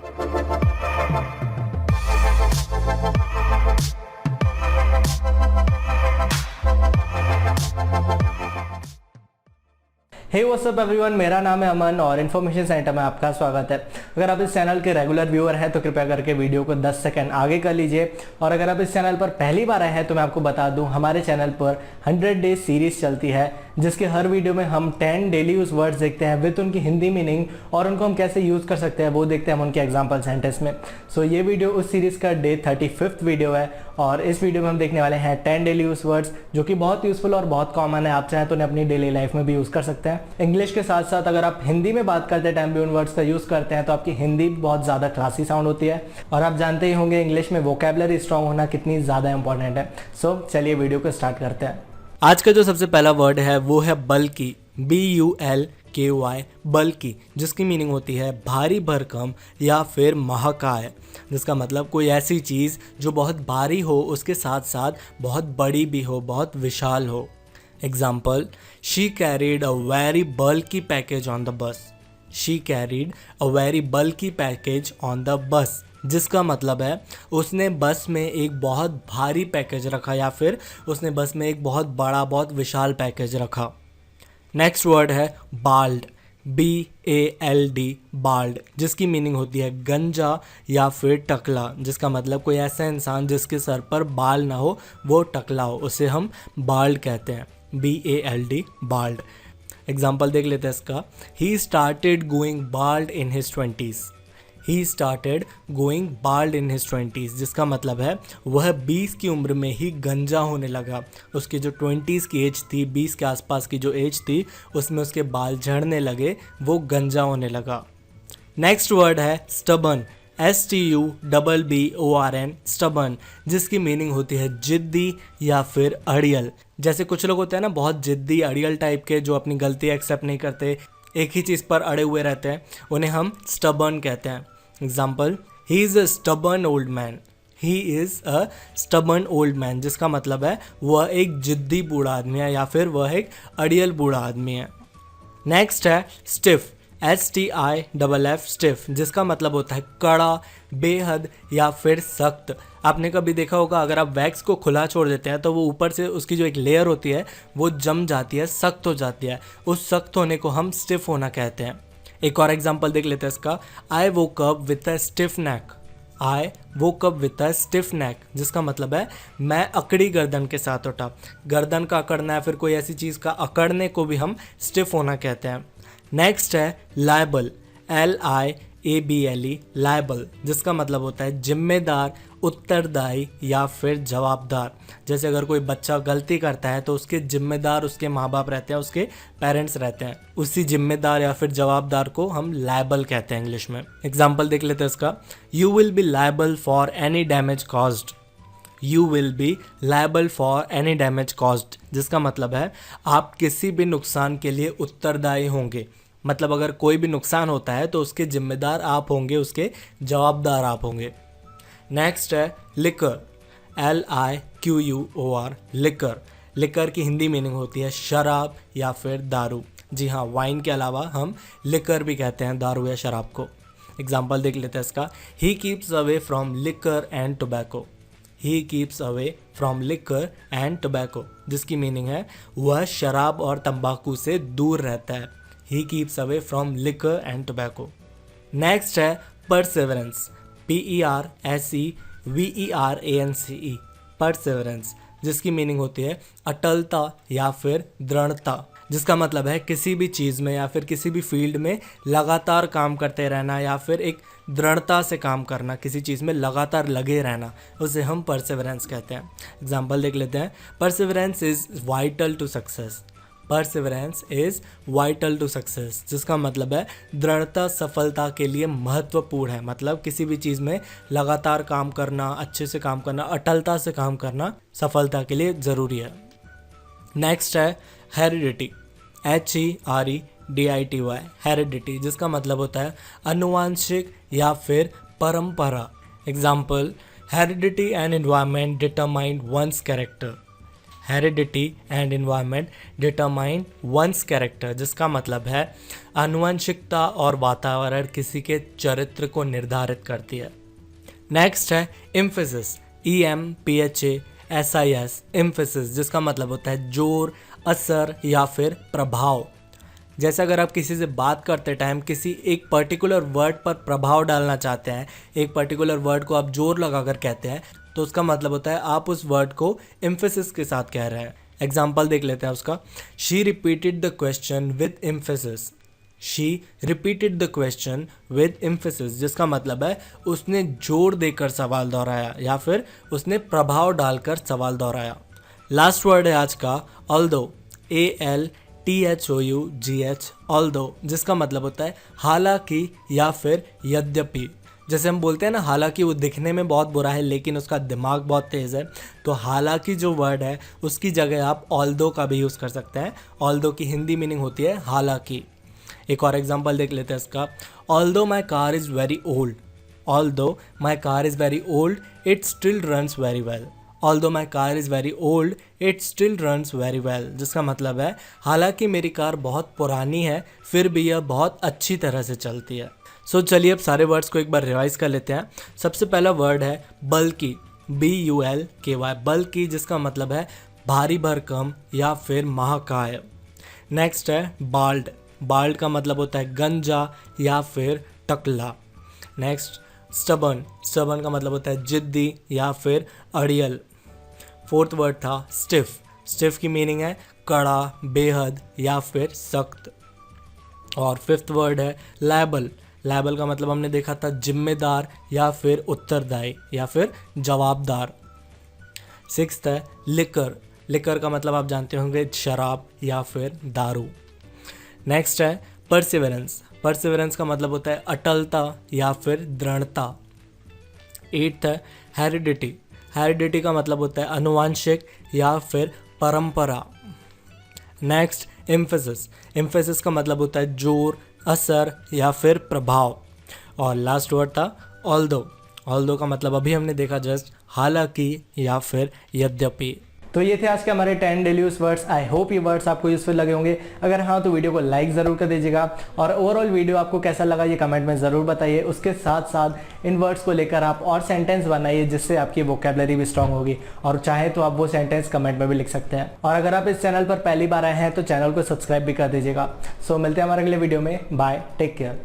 Hey what's up everyone, मेरा नाम है अमन और इन्फॉर्मेशन सेंटर में आपका स्वागत है। अगर आप इस चैनल के रेगुलर व्यूअर हैं तो कृपया करके वीडियो को 10 सेकंड आगे कर लीजिए। और अगर आप इस चैनल पर पहली बार आए हैं तो मैं आपको बता दूं, हमारे चैनल पर 100 डेज सीरीज चलती है, जिसके हर वीडियो में हम 10 डेली यूज वर्ड्स देखते हैं विद उनकी हिंदी मीनिंग और उनको हम कैसे यूज कर सकते हैं वो देखते हैं हम उनके एग्जाम्पल सेंटेंस में। सो ये वीडियो उस सीरीज का डे 35th वीडियो है और इस वीडियो में हम देखने वाले हैं 10 डेली यूज वर्ड्स जो कि बहुत यूजफुल और बहुत कॉमन है। आप चाहें तो उन्हें अपनी डेली लाइफ में भी यूज कर सकते हैं। इंग्लिश के साथ साथ अगर आप हिंदी में बात करते टाइम भी उन वर्ड्स का यूज करते हैं तो आपकी हिंदी बहुत ज्यादा क्लासी साउंड होती है। और आप जानते ही होंगे इंग्लिश में वोकैबुलरी स्ट्रांग होना कितनी ज्यादा इंपॉर्टेंट है। सो चलिए वीडियो को स्टार्ट करते हैं। आज का जो सबसे पहला वर्ड है वो है बल्कि, BULKY, बल्कि, जिसकी मीनिंग होती है भारी भरकम या फिर महाकाय, जिसका मतलब कोई ऐसी चीज़ जो बहुत भारी हो उसके साथ साथ बहुत बड़ी भी हो, बहुत विशाल हो। Example, she carried a very bulky package on the bus. She carried a very bulky package on the bus, जिसका मतलब है उसने बस में एक बहुत भारी पैकेज रखा या फिर उसने बस में एक बहुत बड़ा, बहुत विशाल पैकेज रखा। नेक्स्ट वर्ड है बाल्ड, BALD, बाल्ड, जिसकी मीनिंग होती है गंजा या फिर टकला, जिसका मतलब कोई ऐसा इंसान जिसके सर पर बाल ना हो वो टकला हो, उसे हम बाल्ड कहते हैं। BALD, bald. एग्जाम्पल देख लेते हैं इसका। He started going bald in his 20s। He started going bald in his 20s, जिसका मतलब है वह 20 की उम्र में ही गंजा होने लगा। उसकी जो 20s की एज थी, 20 के आसपास की जो एज थी, उसमें उसके बाल झड़ने लगे, वो गंजा होने लगा। नेक्स्ट वर्ड है स्टबर्न, STUBBORN, स्टबर्न, जिसकी मीनिंग होती है जिद्दी या फिर अड़ियल। जैसे कुछ लोग होते हैं ना बहुत जिद्दी अड़ियल टाइप के, जो अपनी गलती एक्सेप्ट नहीं करते, एक ही चीज़ पर अड़े हुए रहते हैं, उन्हें हम स्टबर्न कहते हैं। Example, he is a stubborn old man. He is a stubborn old man, जिसका मतलब है वह एक जिद्दी बूढ़ा आदमी है या फिर वह एक अड़ियल बूढ़ा आदमी है। नेक्स्ट है स्टिफ, STIFF, स्टिफ, जिसका मतलब होता है कड़ा, बेहद या फिर सख्त। आपने कभी देखा होगा अगर आप वैक्स को खुला छोड़ देते हैं तो वो ऊपर से उसकी जो एक लेयर होती है वो जम जाती है, सख्त हो जाती है। उस सख्त होने को हम स्टिफ होना कहते हैं। एक और एग्जांपल देख लेते हैं इसका। I woke up with a stiff neck. I woke up with a stiff neck, जिसका मतलब है मैं अकड़ी गर्दन के साथ उठा। गर्दन का अकड़ना है फिर कोई ऐसी चीज़ का अकड़ने को भी हम स्टिफ होना कहते हैं। नेक्स्ट है लायबल, LIABLE, लायबल, जिसका मतलब होता है जिम्मेदार, उत्तरदायी या फिर जवाबदार। जैसे अगर कोई बच्चा गलती करता है तो उसके जिम्मेदार उसके माँ बाप रहते हैं, उसके पेरेंट्स रहते हैं। उसी जिम्मेदार या फिर जवाबदार को हम लायबल कहते हैं इंग्लिश में। एग्जाम्पल देख लेते हैं इसका। You will be liable for any damage caused. You will be liable for any damage caused, जिसका मतलब है आप किसी भी नुकसान के लिए उत्तरदायी होंगे। मतलब अगर कोई भी नुकसान होता है तो उसके जिम्मेदार आप होंगे, उसके जवाबदार आप होंगे। नेक्स्ट है लिकर, LIQUOR, लिकर। लिकर की हिंदी मीनिंग होती है शराब या फिर दारू। जी हाँ, वाइन के अलावा हम लिकर भी कहते हैं दारू या शराब को। एग्जाम्पल देख लेते हैं इसका। He keeps away from liquor and tobacco. He keeps away from liquor and tobacco, जिसकी मीनिंग है वह शराब और तंबाकू से दूर रहता है। He keeps away from liquor and tobacco. Next है परसेवरेंस, PERSEVERANCE, परसेवरेंस, जिसकी मीनिंग होती है अटलता या फिर दृढ़ता, जिसका मतलब है किसी भी चीज़ में या फिर किसी भी फील्ड में लगातार काम करते रहना या फिर एक दृढ़ता से काम करना, किसी चीज़ में लगातार लगे रहना, उसे हम परसेवरेंस कहते हैं। एग्जाम्पल देख लेते हैं। Perseverance is vital to success. Perseverance is vital to success, जिसका मतलब है दृढ़ता सफलता के लिए महत्वपूर्ण है। मतलब किसी भी चीज़ में लगातार काम करना, अच्छे से काम करना, अटलता से काम करना सफलता के लिए ज़रूरी है। नेक्स्ट है हेरिडिटी, HEREDITY, हेरिडिटी, जिसका मतलब होता है अनुवांशिक या फिर परंपरा। Example, heredity and environment determine one's character. Heredity and environment determine one's character, जिसका मतलब है आनुवंशिकता और वातावरण किसी के चरित्र को निर्धारित करती है। नेक्स्ट है एम्फेसिस, EMPHASIS, एम्फेसिस, जिसका मतलब होता है जोर, असर या फिर प्रभाव। जैसे अगर आप किसी से बात करते टाइम किसी एक पर्टिकुलर वर्ड पर प्रभाव डालना चाहते हैं, एक पर्टिकुलर वर्ड को आप जोर लगाकर कहते हैं, तो उसका मतलब होता है आप उस वर्ड को एम्फेसिस के साथ कह रहे हैं। एग्जाम्पल देख लेते हैं उसका। She repeated the question with emphasis, she repeated the question with emphasis, जिसका मतलब है उसने जोर देकर सवाल दोहराया या फिर उसने प्रभाव डालकर सवाल दोहराया। लास्ट वर्ड है आज का ऑल्दो, ALTHOUGH, ऑल्दो, जिसका मतलब होता है हालांकि या फिर यद्यपि। जैसे हम बोलते हैं ना, हालांकि वो दिखने में बहुत बुरा है लेकिन उसका दिमाग बहुत तेज़ है, तो हालांकि जो वर्ड है उसकी जगह आप ऑल्दो का भी यूज़ कर सकते हैं। ऑल्दो की हिंदी मीनिंग होती है हालांकि। एक और एग्जांपल देख लेते हैं इसका। Although my car is very old, although my car is very old, it still runs very well. Although my car is very old, it still runs very well, जिसका मतलब है हालांकि मेरी कार बहुत पुरानी है फिर भी यह बहुत अच्छी तरह से चलती है। सो चलिए अब सारे वर्ड्स को एक बार रिवाइज कर लेते हैं। सबसे पहला वर्ड है बल्कि, BULKY, बल्कि, जिसका मतलब है भारी भरकम या फिर महाकाय। नेक्स्ट है बाल्ड, बाल्ड का मतलब होता है गंजा या फिर टकला। नेक्स्ट स्टबर्न, स्टबर्न का मतलब होता है जिद्दी या फिर अड़ियल। फोर्थ वर्ड था स्टिफ, स्टिफ की मीनिंग है कड़ा, बेहद या फिर सख्त। और फिफ्थ वर्ड है लायबल, लायबल का मतलब हमने देखा था जिम्मेदार या फिर उत्तरदायी या फिर जवाबदार। सिक्स्थ है लिकर, लिकर का मतलब आप जानते होंगे शराब या फिर दारू। नेक्स्ट है परसिवरेंस, परसिवरेंस का मतलब होता है अटलता या फिर दृढ़ता। एट्थ है हेरिडिटी, हेरिडिटी का मतलब होता है अनुवांशिक या फिर परंपरा। नेक्स्ट एम्फेसिस, एम्फेसिस का मतलब होता है जोर, असर या फिर प्रभाव। और लास्ट वर्ड था ऑल्दो, ऑल्दो का मतलब अभी हमने देखा जस्ट हालांकि या फिर यद्यपि। तो ये थे आज के हमारे 10 daily use words. I hope ये वर्ड्स आपको यूजफुल लगे होंगे। अगर हाँ तो वीडियो को लाइक ज़रूर कर दीजिएगा और ओवरऑल वीडियो आपको कैसा लगा ये कमेंट में ज़रूर बताइए। उसके साथ साथ इन वर्ड्स को लेकर आप और सेंटेंस बनाइए जिससे आपकी वोकेबलरी भी स्ट्रांग होगी, और चाहे तो आप वो सेंटेंस कमेंट में भी लिख सकते हैं। और अगर आप इस चैनल पर पहली बार आए हैं तो चैनल को सब्सक्राइब भी कर दीजिएगा। सो मिलते हैं हमारे अगले वीडियो में। Bye, take care.